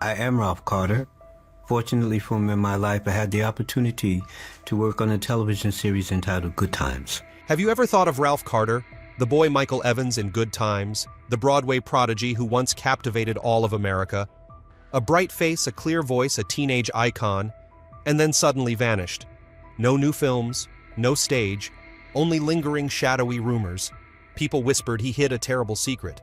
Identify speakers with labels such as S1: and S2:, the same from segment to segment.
S1: I am Ralph Carter. Fortunately for me in my life, I had the opportunity to work on a television series entitled Good Times.
S2: Have you ever thought of Ralph Carter, the boy Michael Evans in Good Times, the Broadway prodigy who once captivated all of America? A bright face, a clear voice, a teenage icon, and then suddenly vanished. No new films, no stage, only lingering shadowy rumors. People whispered he hid a terrible secret.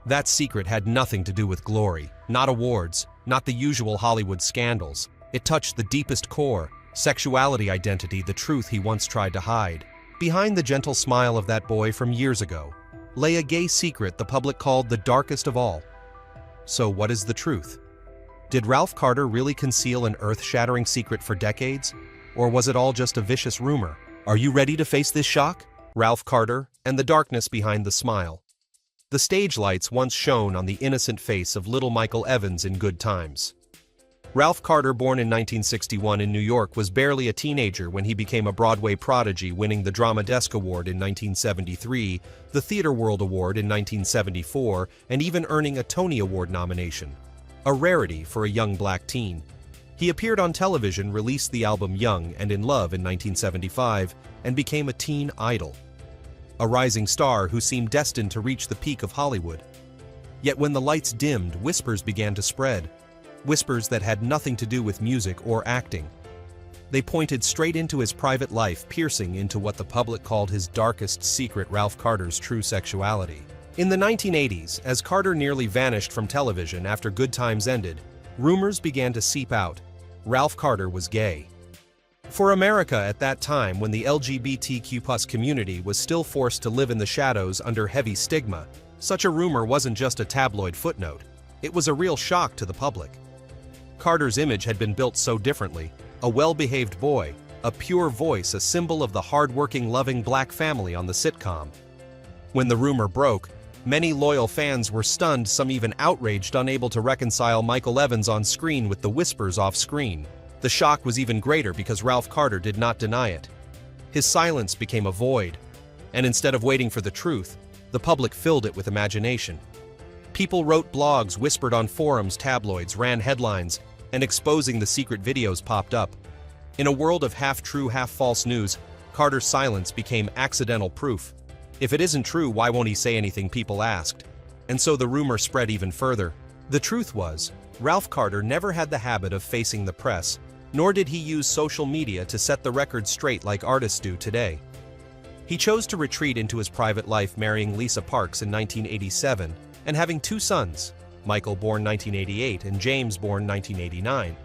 S2: That secret had nothing to do with glory, not awards, not the usual Hollywood scandals. It touched the deepest core, sexuality identity, the truth he once tried to hide. Behind the gentle smile of that boy from years ago lay a gay secret the public called the darkest of all. So what is the truth? Did Ralph Carter really conceal an earth-shattering secret for decades? Or was it all just a vicious rumor? Are you ready to face this shock? Ralph Carter and the darkness behind the smile. The stage lights once shone on the innocent face of little Michael Evans in Good Times. Ralph Carter, born in 1961 in New York, was barely a teenager when he became a Broadway prodigy, winning the Drama Desk Award in 1973, the Theatre World Award in 1974, and even earning a Tony Award nomination. A rarity for a young black teen. He appeared on television, released the album Young and in Love in 1975, and became a teen idol. A rising star who seemed destined to reach the peak of Hollywood. Yet when the lights dimmed, whispers began to spread. Whispers that had nothing to do with music or acting. They pointed straight into his private life, piercing into what the public called his darkest secret, Ralph Carter's true sexuality. In the 1980s, as Carter nearly vanished from television after Good Times ended, rumors began to seep out. Ralph Carter was gay. For America at that time, when the LGBTQ+ community was still forced to live in the shadows under heavy stigma, such a rumor wasn't just a tabloid footnote. It was a real shock to the public. Carter's image had been built so differently, a well-behaved boy, a pure voice, a symbol of the hard-working, loving black family on the sitcom. When the rumor broke, many loyal fans were stunned, some even outraged, unable to reconcile Michael Evans on screen with the whispers off-screen. The shock was even greater because Ralph Carter did not deny it. His silence became a void, and instead of waiting for the truth, the public filled it with imagination. People wrote blogs, whispered on forums, tabloids ran headlines, and exposing the secret videos popped up. In a world of half-true, half-false news, Carter's silence became accidental proof. If it isn't true, why won't he say anything, people asked. And so the rumor spread even further. The truth was, Ralph Carter never had the habit of facing the press, nor did he use social media to set the record straight like artists do today. He chose to retreat into his private life, marrying Lisa Parks in 1987 and having two sons, Michael, born 1988, and James, born 1989.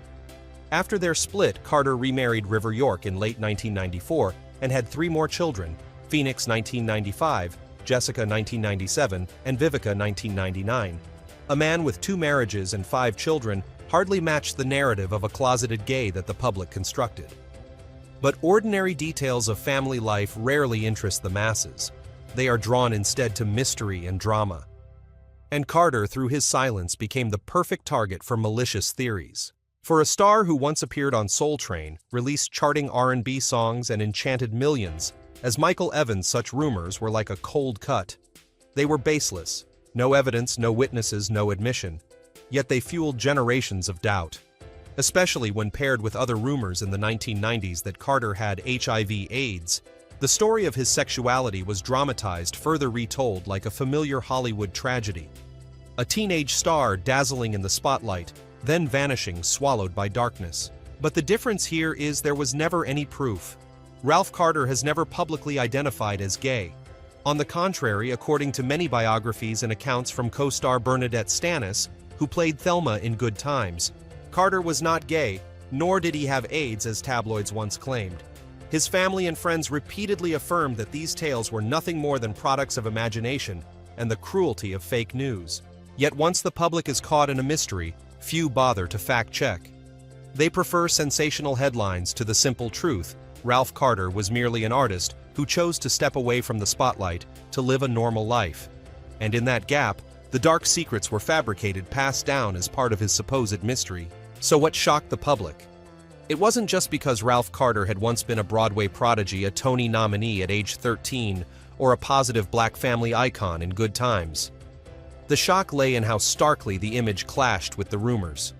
S2: After their split, Carter remarried River York in late 1994 and had three more children, Phoenix 1995, Jessica 1997, and Vivica 1999. A man with two marriages and 5 children hardly matched the narrative of a closeted gay that the public constructed. But ordinary details of family life rarely interest the masses. They are drawn instead to mystery and drama. And Carter, through his silence, became the perfect target for malicious theories. For a star who once appeared on Soul Train, released charting R&B songs, and enchanted millions, as Michael Evans, such rumors were like a cold cut. They were baseless. No evidence, no witnesses, no admission. Yet they fueled generations of doubt, especially when paired with other rumors in the 1990s that Carter had HIV/AIDS. The story of his sexuality was dramatized, further retold like a familiar Hollywood tragedy. A teenage star dazzling in the spotlight, then vanishing, swallowed by darkness. But the difference here is there was never any proof. Ralph Carter has never publicly identified as gay. On the contrary, according to many biographies and accounts from co-star Bernadette Stanis, who played Thelma in Good Times, Carter was not gay, nor did he have AIDS as tabloids once claimed. His family and friends repeatedly affirmed that these tales were nothing more than products of imagination and the cruelty of fake news. Yet once the public is caught in a mystery, few bother to fact-check. They prefer sensational headlines to the simple truth. Ralph Carter was merely an artist who chose to step away from the spotlight to live a normal life. And in that gap, the dark secrets were fabricated, passed down as part of his supposed mystery. So what shocked the public? It wasn't just because Ralph Carter had once been a Broadway prodigy, a Tony nominee at age 13, or a positive black family icon in Good Times. The shock lay in how starkly the image clashed with the rumors.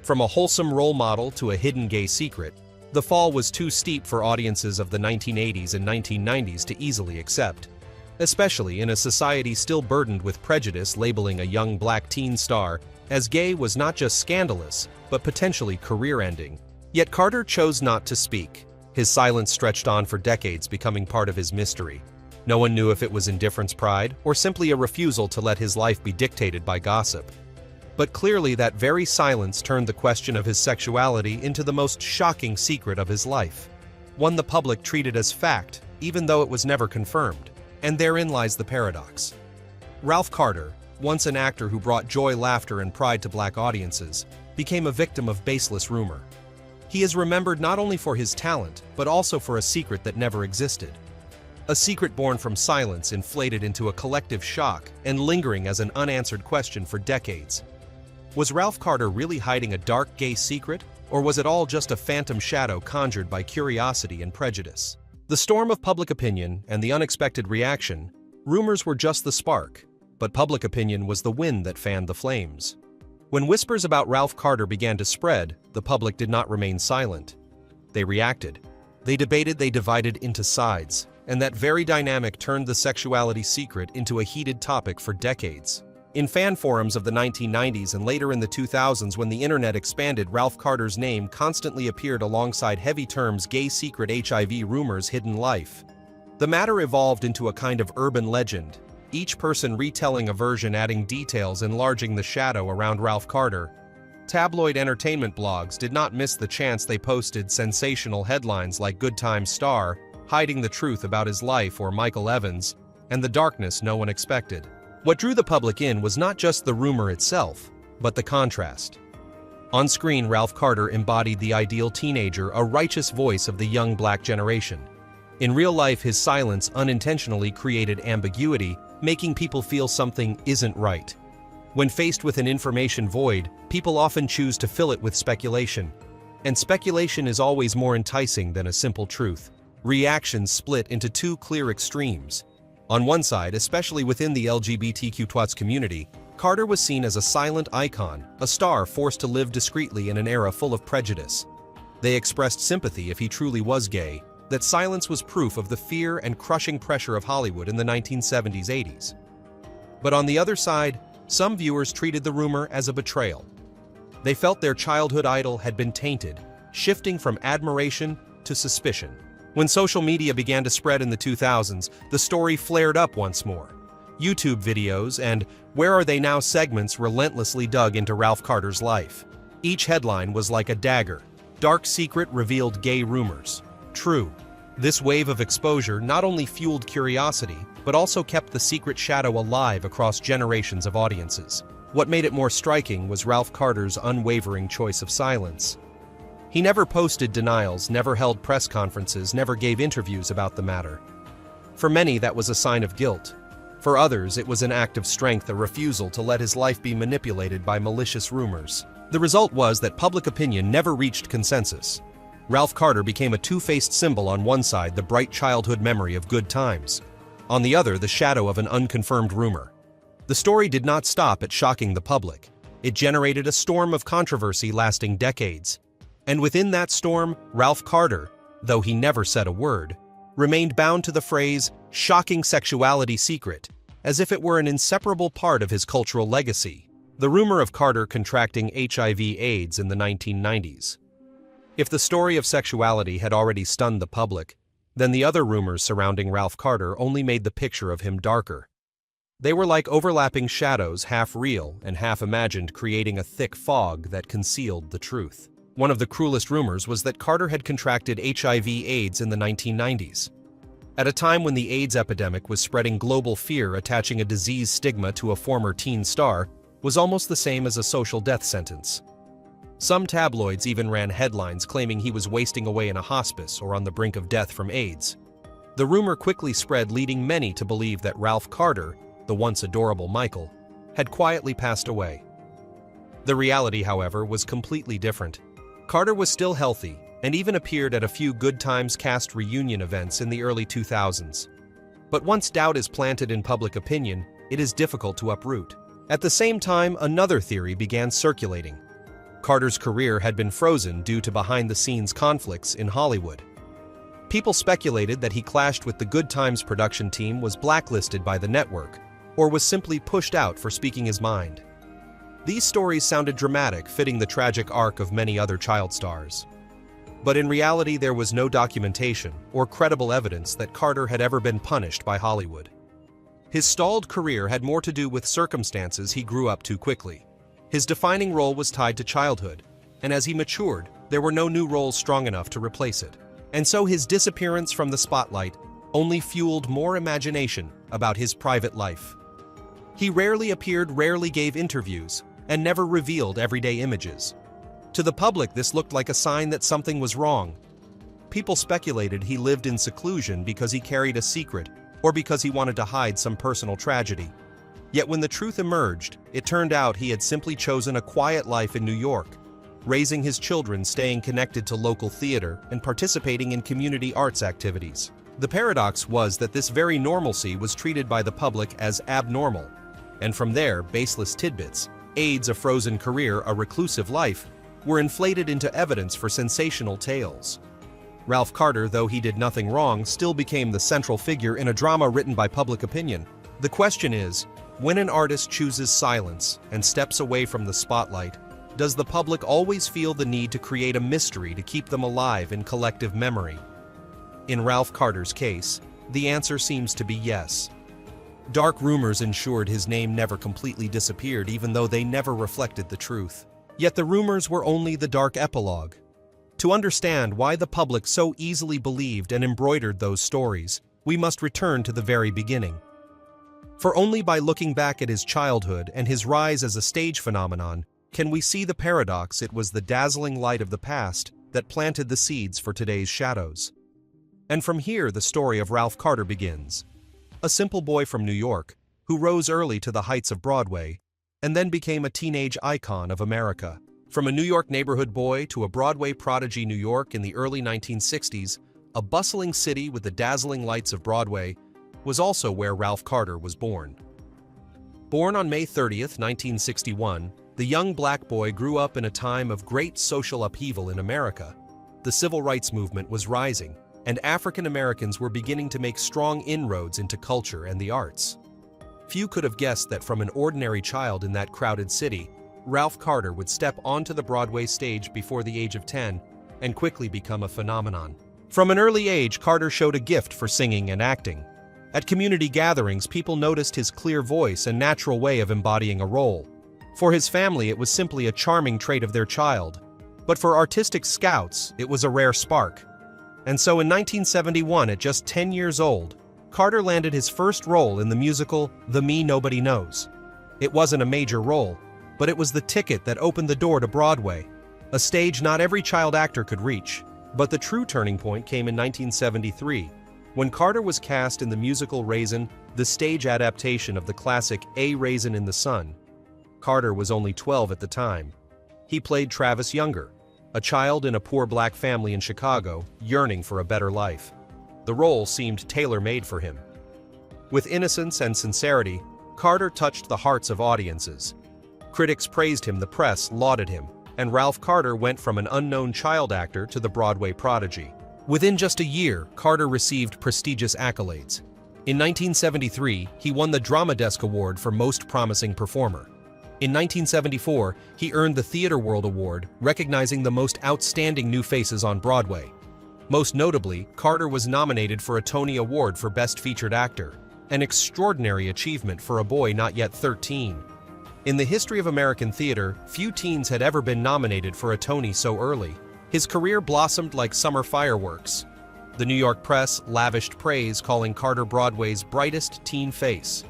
S2: From a wholesome role model to a hidden gay secret, the fall was too steep for audiences of the 1980s and 1990s to easily accept, especially in a society still burdened with prejudice labeling a young black teen star as gay was not just scandalous, but potentially career-ending. Yet Carter chose not to speak. His silence stretched on for decades, becoming part of his mystery. No one knew if it was indifference, pride, or simply a refusal to let his life be dictated by gossip. But clearly that very silence turned the question of his sexuality into the most shocking secret of his life. One the public treated as fact, even though it was never confirmed. And therein lies the paradox. Ralph Carter, once an actor who brought joy, laughter, and pride to black audiences, became a victim of baseless rumor. He is remembered not only for his talent, but also for a secret that never existed. A secret born from silence, inflated into a collective shock and lingering as an unanswered question for decades. Was Ralph Carter really hiding a dark gay secret, or was it all just a phantom shadow conjured by curiosity and prejudice? The storm of public opinion and the unexpected reaction, rumors were just the spark, but public opinion was the wind that fanned the flames. When whispers about Ralph Carter began to spread, the public did not remain silent. They reacted. They debated, they divided into sides, and that very dynamic turned the sexuality secret into a heated topic for decades. In fan forums of the 1990s and later in the 2000s, when the internet expanded, Ralph Carter's name constantly appeared alongside heavy terms: gay secret, HIV rumors, hidden life. The matter evolved into a kind of urban legend, each person retelling a version, adding details, enlarging the shadow around Ralph Carter. Tabloid entertainment blogs did not miss the chance. They posted sensational headlines like "Good Times star hiding the truth about his life," or "Michael Evans and the darkness no one expected." What drew the public in was not just the rumor itself, but the contrast. On screen, Ralph Carter embodied the ideal teenager, a righteous voice of the young black generation. In real life, his silence unintentionally created ambiguity, making people feel something isn't right. When faced with an information void, people often choose to fill it with speculation. And speculation is always more enticing than a simple truth. Reactions split into two clear extremes. On one side, especially within the LGBTQ+ community, Carter was seen as a silent icon, a star forced to live discreetly in an era full of prejudice. They expressed sympathy if he truly was gay, that silence was proof of the fear and crushing pressure of Hollywood in the 1970s-80s. But on the other side, some viewers treated the rumor as a betrayal. They felt their childhood idol had been tainted, shifting from admiration to suspicion. When social media began to spread in the 2000s, the story flared up once more. YouTube videos and "Where Are They Now" segments relentlessly dug into Ralph Carter's life. Each headline was like a dagger. Dark secret revealed gay rumors. True. This wave of exposure not only fueled curiosity, but also kept the secret shadow alive across generations of audiences. What made it more striking was Ralph Carter's unwavering choice of silence. He never posted denials, never held press conferences, never gave interviews about the matter. For many, that was a sign of guilt. For others, it was an act of strength, a refusal to let his life be manipulated by malicious rumors. The result was that public opinion never reached consensus. Ralph Carter became a two-faced symbol: on one side, the bright childhood memory of good times; on the other, the shadow of an unconfirmed rumor. The story did not stop at shocking the public. It generated a storm of controversy lasting decades. And within that storm, Ralph Carter, though he never said a word, remained bound to the phrase "shocking sexuality secret," as if it were an inseparable part of his cultural legacy. The rumor of Carter contracting HIV/AIDS in the 1990s. If the story of sexuality had already stunned the public, then the other rumors surrounding Ralph Carter only made the picture of him darker. They were like overlapping shadows, half real and half imagined, creating a thick fog that concealed the truth. One of the cruelest rumors was that Carter had contracted HIV/AIDS in the 1990s. At a time when the AIDS epidemic was spreading, global fear attaching a disease stigma to a former teen star was almost the same as a social death sentence. Some tabloids even ran headlines claiming he was wasting away in a hospice or on the brink of death from AIDS. The rumor quickly spread, leading many to believe that Ralph Carter, the once adorable Michael, had quietly passed away. The reality, however, was completely different. Carter was still healthy and even appeared at a few Good Times cast reunion events in the early 2000s. But once doubt is planted in public opinion, it is difficult to uproot. At the same time, another theory began circulating. Carter's career had been frozen due to behind-the-scenes conflicts in Hollywood. People speculated that he clashed with the Good Times production team, was blacklisted by the network, or was simply pushed out for speaking his mind. These stories sounded dramatic, fitting the tragic arc of many other child stars. But in reality, there was no documentation or credible evidence that Carter had ever been punished by Hollywood. His stalled career had more to do with circumstances he grew up too quickly. His defining role was tied to childhood, and as he matured, there were no new roles strong enough to replace it. And so his disappearance from the spotlight only fueled more imagination about his private life. He rarely appeared, rarely gave interviews, and never revealed everyday images. To the public, this looked like a sign that something was wrong. People speculated he lived in seclusion because he carried a secret or because he wanted to hide some personal tragedy. Yet when the truth emerged, it turned out he had simply chosen a quiet life in New York, raising his children, staying connected to local theater, and participating in community arts activities. The paradox was that this very normalcy was treated by the public as abnormal, and from there, baseless tidbits, aides a frozen career, a reclusive life, were inflated into evidence for sensational tales. Ralph Carter, though he did nothing wrong, still became the central figure in a drama written by public opinion. The question is, when an artist chooses silence and steps away from the spotlight, does the public always feel the need to create a mystery to keep them alive in collective memory? In Ralph Carter's case, the answer seems to be yes. Dark rumors ensured his name never completely disappeared, even though they never reflected the truth. Yet the rumors were only the dark epilogue. To understand why the public so easily believed and embroidered those stories, we must return to the very beginning. For only by looking back at his childhood and his rise as a stage phenomenon can we see the paradox. It was the dazzling light of the past that planted the seeds for today's shadows. And from here, the story of Ralph Carter begins. A simple boy from New York, who rose early to the heights of Broadway, and then became a teenage icon of America. From a New York neighborhood boy to a Broadway prodigy, New York in the early 1960s, a bustling city with the dazzling lights of Broadway, was also where Ralph Carter was born. Born on May 30th, 1961, the young black boy grew up in a time of great social upheaval in America. The civil rights movement was rising, and African Americans were beginning to make strong inroads into culture and the arts. Few could have guessed that from an ordinary child in that crowded city, Ralph Carter would step onto the Broadway stage before the age of 10 and quickly become a phenomenon. From an early age, Carter showed a gift for singing and acting. At community gatherings, people noticed his clear voice and natural way of embodying a role. For his family, it was simply a charming trait of their child. But for artistic scouts, it was a rare spark. And so in 1971, at just 10 years old, Carter landed his first role in the musical The Me Nobody Knows. It wasn't a major role, but it was the ticket that opened the door to Broadway, a stage not every child actor could reach. But the true turning point came in 1973, when Carter was cast in the musical Raisin, the stage adaptation of the classic A Raisin in the Sun. Carter was only 12 at the time. He played Travis Younger, a child in a poor black family in Chicago, yearning for a better life. The role seemed tailor-made for him. With innocence and sincerity, Carter touched the hearts of audiences. Critics praised him, the press lauded him, and Ralph Carter went from an unknown child actor to the Broadway prodigy. Within just a year, Carter received prestigious accolades. In 1973, he won the Drama Desk Award for Most Promising Performer. In 1974, he earned the Theatre World Award, recognizing the most outstanding new faces on Broadway. Most notably, Carter was nominated for a Tony Award for Best Featured Actor, an extraordinary achievement for a boy not yet 13. In the history of American theater, few teens had ever been nominated for a Tony so early. His career blossomed like summer fireworks. The New York press lavished praise, calling Carter Broadway's brightest teen face.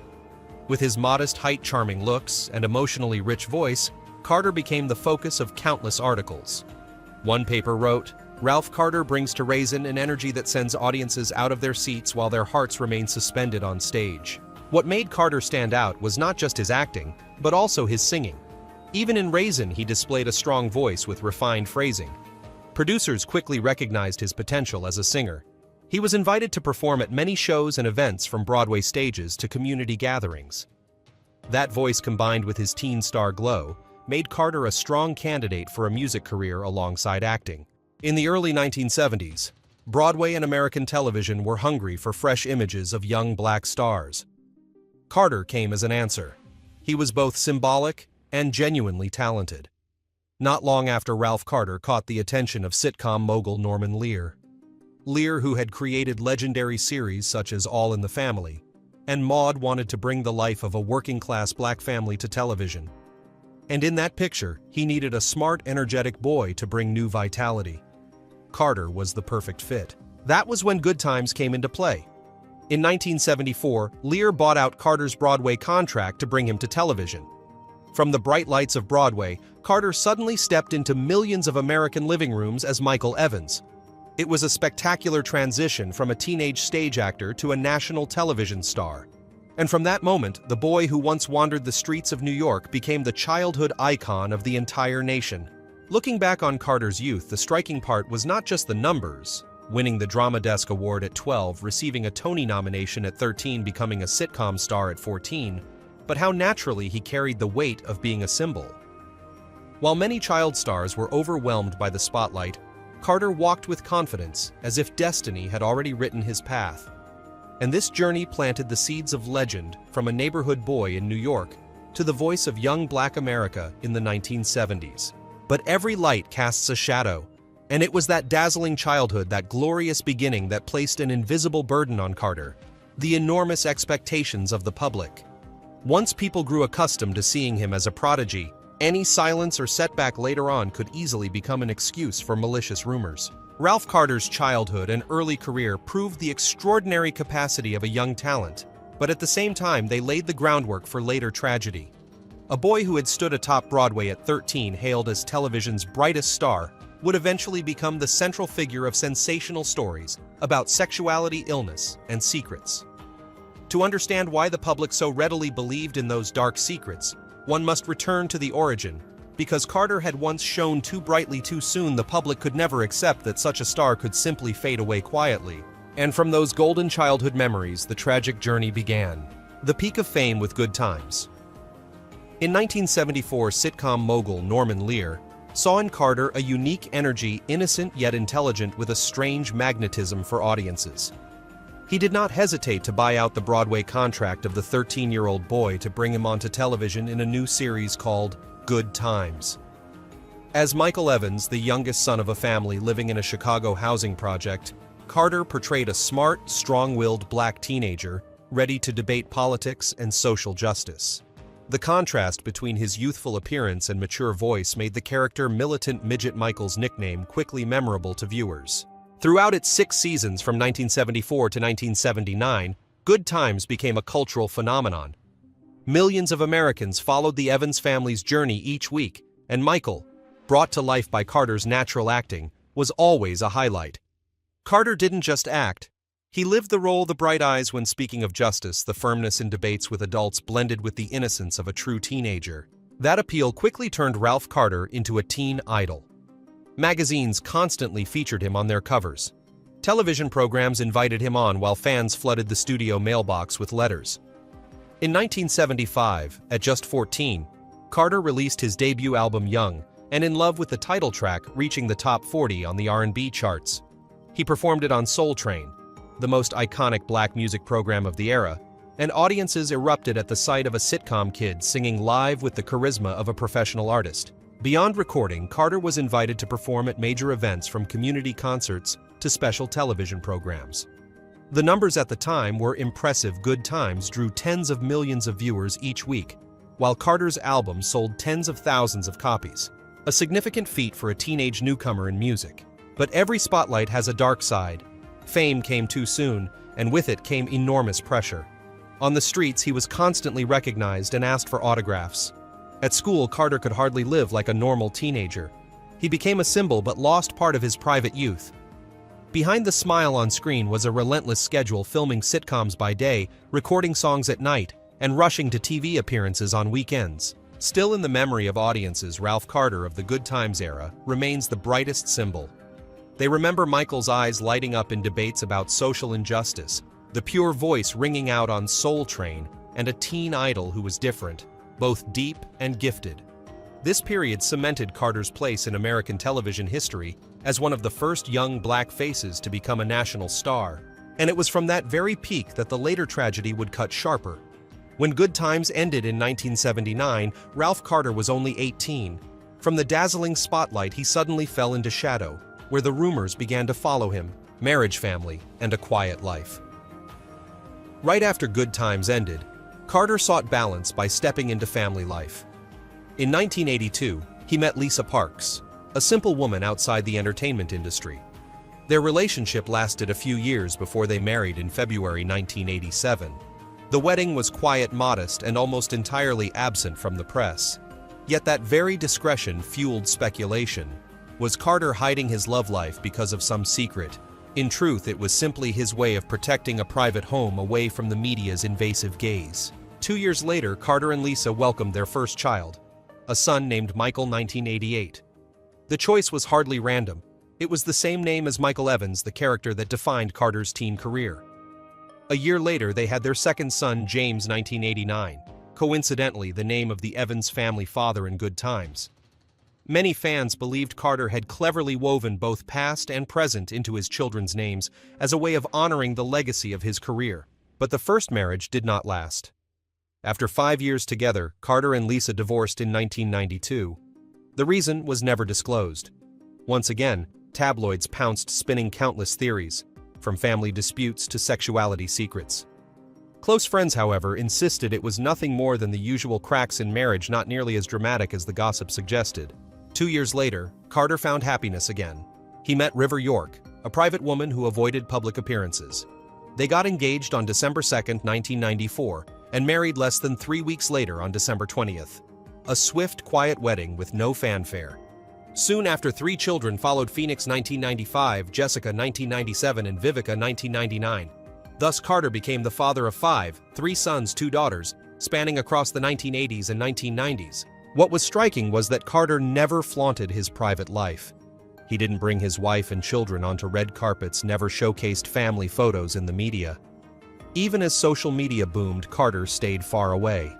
S2: With his modest height, charming looks, and emotionally rich voice, Carter became the focus of countless articles. One paper wrote, "Ralph Carter brings to Raisin an energy that sends audiences out of their seats while their hearts remain suspended on stage." What made Carter stand out was not just his acting, but also his singing. Even in Raisin, he displayed a strong voice with refined phrasing. Producers quickly recognized his potential as a singer. He was invited to perform at many shows and events, from Broadway stages to community gatherings. That voice, combined with his teen star glow, made Carter a strong candidate for a music career alongside acting. In the early 1970s, Broadway and American television were hungry for fresh images of young black stars. Carter came as an answer. He was both symbolic and genuinely talented. Not long after Ralph Carter caught the attention of sitcom mogul Norman Lear. Lear, who had created legendary series such as All in the Family, and Maude, wanted to bring the life of a working-class black family to television. And in that picture, he needed a smart, energetic boy to bring new vitality. Carter was the perfect fit. That was when Good Times came into play. In 1974, Lear bought out Carter's Broadway contract to bring him to television. From the bright lights of Broadway, Carter suddenly stepped into millions of American living rooms as Michael Evans. It was a spectacular transition from a teenage stage actor to a national television star. And from that moment, the boy who once wandered the streets of New York became the childhood icon of the entire nation. Looking back on Carter's youth, the striking part was not just the numbers, winning the Drama Desk Award at 12, receiving a Tony nomination at 13, becoming a sitcom star at 14, but how naturally he carried the weight of being a symbol. While many child stars were overwhelmed by the spotlight, Carter walked with confidence, as if destiny had already written his path. And this journey planted the seeds of legend from a neighborhood boy in New York to the voice of young black America in the 1970s. But every light casts a shadow, and it was that dazzling childhood, that glorious beginning, that placed an invisible burden on Carter: the enormous expectations of the public. Once people grew accustomed to seeing him as a prodigy, any silence or setback later on could easily become an excuse for malicious rumors. Ralph Carter's childhood and early career proved the extraordinary capacity of a young talent, but at the same time they laid the groundwork for later tragedy. A boy who had stood atop Broadway at 13, hailed as television's brightest star, would eventually become the central figure of sensational stories about sexuality, illness, and secrets. To understand why the public so readily believed in those dark secrets, one must return to the origin. Because Carter had once shone too brightly too soon, the public could never accept that such a star could simply fade away quietly. And from those golden childhood memories, the tragic journey began. The peak of fame with Good Times. In 1974, sitcom mogul Norman Lear saw in Carter a unique energy, innocent yet intelligent, with a strange magnetism for audiences. He did not hesitate to buy out the Broadway contract of the 13-year-old boy to bring him onto television in a new series called Good Times. As Michael Evans, the youngest son of a family living in a Chicago housing project, Carter portrayed a smart, strong-willed black teenager ready to debate politics and social justice. The contrast between his youthful appearance and mature voice made the character Militant Midget Michael's nickname quickly memorable to viewers. Throughout its 6 seasons from 1974 to 1979, Good Times became a cultural phenomenon. Millions of Americans followed the Evans family's journey each week, and Michael, brought to life by Carter's natural acting, was always a highlight. Carter didn't just act. He lived the role: the bright eyes when speaking of justice, the firmness in debates with adults blended with the innocence of a true teenager. That appeal quickly turned Ralph Carter into a teen idol. Magazines constantly featured him on their covers. Television programs invited him on, while fans flooded the studio mailbox with letters. In 1975, at just 14, Carter released his debut album Young and in Love, with the title track reaching the top 40 on the R&B charts. He performed it on Soul Train, the most iconic black music program of the era, and audiences erupted at the sight of a sitcom kid singing live with the charisma of a professional artist. Beyond recording, Carter was invited to perform at major events, from community concerts to special television programs. The numbers at the time were impressive. Good Times drew tens of millions of viewers each week, while Carter's album sold tens of thousands of copies. A significant feat for a teenage newcomer in music. But every spotlight has a dark side. Fame came too soon, and with it came enormous pressure. On the streets, he was constantly recognized and asked for autographs. At school, Carter could hardly live like a normal teenager. He became a symbol but lost part of his private youth. Behind the smile on screen was a relentless schedule, filming sitcoms by day, recording songs at night, and rushing to TV appearances on weekends. Still in the memory of audiences, Ralph Carter of the Good Times era remains the brightest symbol. They remember Michael's eyes lighting up in debates about social injustice, the pure voice ringing out on Soul Train, and a teen idol who was different, both deep and gifted. This period cemented Carter's place in American television history as one of the first young black faces to become a national star, and it was from that very peak that the later tragedy would cut sharper. When Good Times ended in 1979, Ralph Carter was only 18. From the dazzling spotlight, he suddenly fell into shadow, where the rumors began to follow him: marriage, family, and a quiet life. Right after Good Times ended, Carter sought balance by stepping into family life. In 1982, he met Lisa Parks, a simple woman outside the entertainment industry. Their relationship lasted a few years before they married in February 1987. The wedding was quiet, modest, and almost entirely absent from the press. Yet that very discretion fueled speculation. Was Carter hiding his love life because of some secret? In truth, it was simply his way of protecting a private home away from the media's invasive gaze. 2 years later, Carter and Lisa welcomed their first child, a son named Michael, 1988. The choice was hardly random. It was the same name as Michael Evans, the character that defined Carter's teen career. A year later, they had their second son, James, 1989, coincidentally the name of the Evans family father in Good Times. Many fans believed Carter had cleverly woven both past and present into his children's names as a way of honoring the legacy of his career. But the first marriage did not last. After 5 years together, Carter and Lisa divorced in 1992. The reason was never disclosed. Once again, tabloids pounced, spinning countless theories, from family disputes to sexuality secrets. Close friends, however, insisted it was nothing more than the usual cracks in marriage, not nearly as dramatic as the gossip suggested. 2 years later, Carter found happiness again. He met River York, a private woman who avoided public appearances. They got engaged on December 2, 1994, and married less than 3 weeks later on December 20th. A swift, quiet wedding with no fanfare. Soon after, 3 children followed: Phoenix 1995, Jessica 1997, and Vivica 1999. Thus, Carter became the father of 5, 3 sons, 2 daughters, spanning across the 1980s and 1990s. What was striking was that Carter never flaunted his private life. He didn't bring his wife and children onto red carpets, never showcased family photos in the media. Even as social media boomed, Carter stayed far away.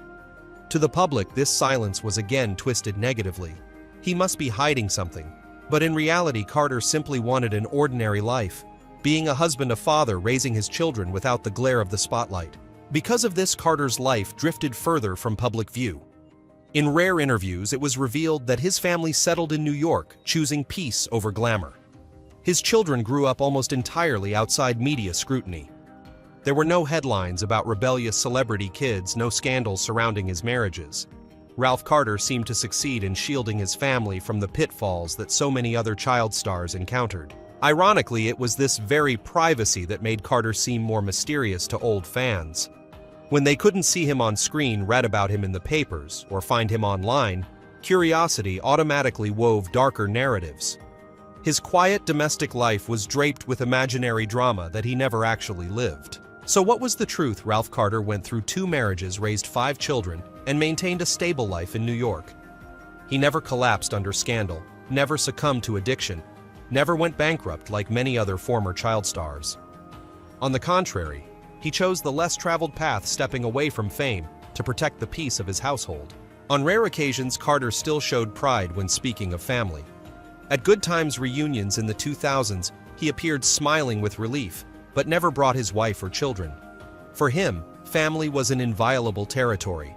S2: To the public, this silence was again twisted negatively. He must be hiding something. But in reality, Carter simply wanted an ordinary life, being a husband, a father, raising his children without the glare of the spotlight. Because of this, Carter's life drifted further from public view. In rare interviews, it was revealed that his family settled in New York, choosing peace over glamour. His children grew up almost entirely outside media scrutiny. There were no headlines about rebellious celebrity kids, no scandals surrounding his marriages. Ralph Carter seemed to succeed in shielding his family from the pitfalls that so many other child stars encountered. Ironically, it was this very privacy that made Carter seem more mysterious to old fans. When they couldn't see him on screen, read about him in the papers, or find him online, curiosity automatically wove darker narratives. His quiet domestic life was draped with imaginary drama that he never actually lived. So what was the truth? Ralph Carter went through 2 marriages, raised 5 children, and maintained a stable life in New York. He never collapsed under scandal, never succumbed to addiction, never went bankrupt like many other former child stars. On the contrary, he chose the less traveled path, stepping away from fame to protect the peace of his household. On rare occasions, Carter still showed pride when speaking of family. At Good Times reunions in the 2000s, he appeared smiling with relief, but never brought his wife or children. For him, family was an inviolable territory.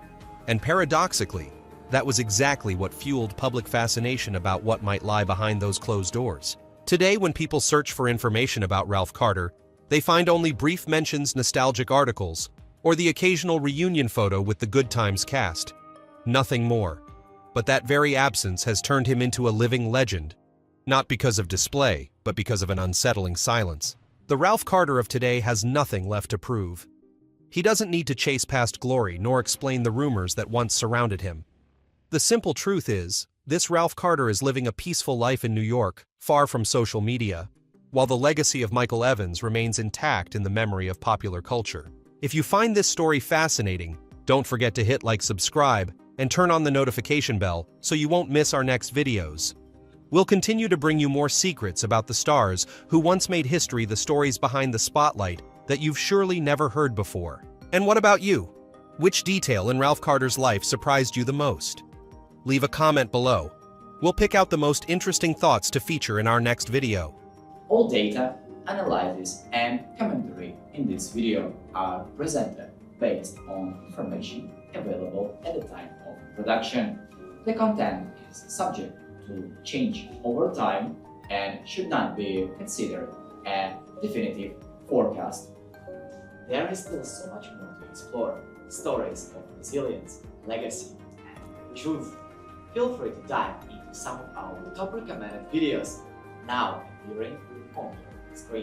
S2: And paradoxically, that was exactly what fueled public fascination about what might lie behind those closed doors. Today, when people search for information about Ralph Carter, they find only brief mentions, nostalgic articles, or the occasional reunion photo with the Good Times cast. Nothing more. But that very absence has turned him into a living legend, not because of display, but because of an unsettling silence. The Ralph Carter of today has nothing left to prove. He doesn't need to chase past glory nor explain the rumors that once surrounded him. The simple truth is, this Ralph Carter is living a peaceful life in New York, far from social media, while the legacy of Michael Evans remains intact in the memory of popular culture. If you find this story fascinating, don't forget to hit like, subscribe, and turn on the notification bell so you won't miss our next videos. We'll continue to bring you more secrets about the stars who once made history, the stories behind the spotlight that you've surely never heard before. And what about you? Which detail in Ralph Carter's life surprised you the most? Leave a comment below. We'll pick out the most interesting thoughts to feature in our next video.
S3: All data, analysis, and commentary in this video are presented based on information available at the time of production. The content is subject to change over time and should not be considered a definitive forecast.
S4: There is still so much more to explore. Stories of resilience, legacy, and truth. Feel free to dive into some of our top recommended videos now appearing on your screen.